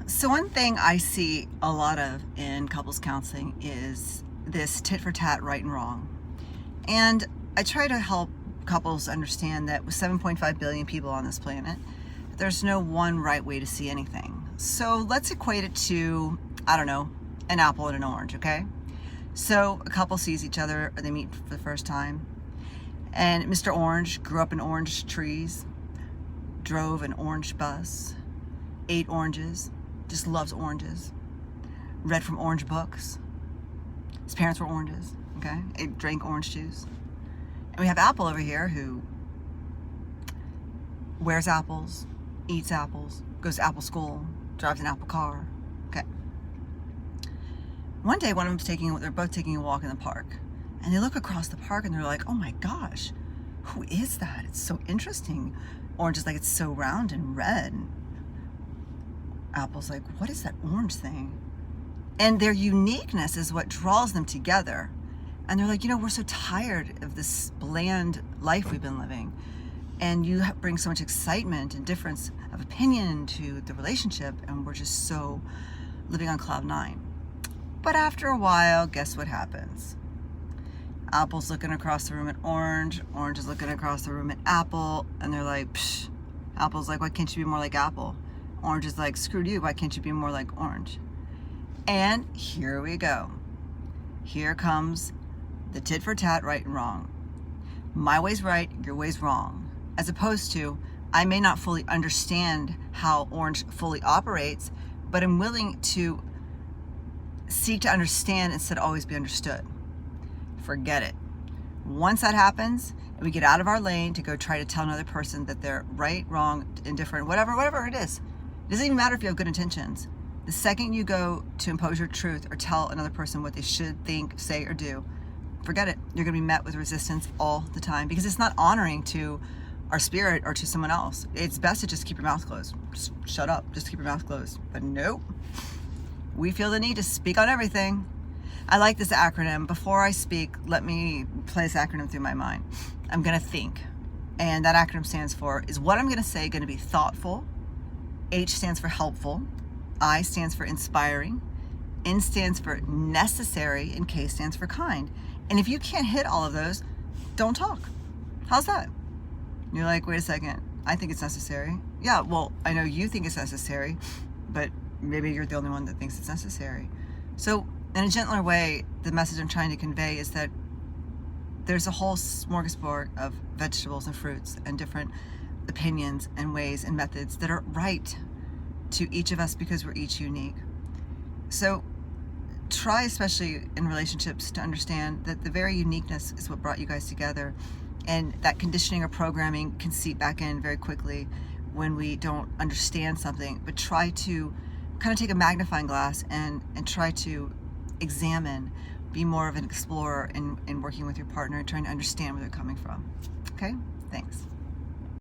So one thing I see a lot of in couples counseling is this tit for tat, right and wrong. And I try to help couples understand that with 7.5 billion people on this planet, there's no one right way to see anything. So let's equate it to, I don't know, an apple and an orange, okay? So a couple sees each other, or they meet for the first time, and Mr. Orange grew up in orange trees, drove an orange bus, ate oranges, just loves oranges, read from orange books. His parents were oranges, okay? He drank orange juice. And we have Apple over here who wears apples, eats apples, goes to Apple school, drives an Apple car, okay? One day, they're both taking a walk in the park, and they look across the park and they're like, oh my gosh, who is that? It's so interesting. Orange is like, it's so round and red. Apple's like, what is that orange thing? And their uniqueness is what draws them together. And they're like, we're so tired of this bland life we've been living. And you bring so much excitement and difference of opinion to the relationship, and we're just so living on cloud nine. But after a while, guess what happens? Apple's looking across the room at Orange. Orange is looking across the room at Apple. And they're like, psh. Apple's like, why can't you be more like Apple? Orange is like, screw you, why can't you be more like Orange? And here we go. Here comes the tit for tat, right and wrong. My way's right, your way's wrong. As opposed to, I may not fully understand how Orange fully operates, but I'm willing to seek to understand instead of always be understood. Forget it. Once that happens, and we get out of our lane to go try to tell another person that they're right, wrong, indifferent, whatever it is. It doesn't even matter if you have good intentions. The second you go to impose your truth or tell another person what they should think, say, or do, forget it. You're going to be met with resistance all the time because it's not honoring to our spirit or to someone else. It's best to just keep your mouth closed. Just shut up. Just keep your mouth closed. But nope. We feel the need to speak on everything. I like this acronym. Before I speak, let me play this acronym through my mind. I'm going to think. And that acronym stands for, is what I'm going to say going to be thoughtful? H stands for helpful. I stands for inspiring. N stands for necessary. And K stands for kind. And if you can't hit all of those, don't talk. How's that? You're like, wait a second. I think it's necessary. Yeah, well, I know you think it's necessary, but maybe you're the only one that thinks it's necessary. So in a gentler way, the message I'm trying to convey is that there's a whole smorgasbord of vegetables and fruits and different opinions and ways and methods that are right to each of us because we're each unique. So try, especially in relationships, to understand that the very uniqueness is what brought you guys together, and that conditioning or programming can seep back in very quickly when we don't understand something. But try to kind of take a magnifying glass and try to examine, be more of an explorer in working with your partner, trying to understand where they're coming from. Okay? Thanks.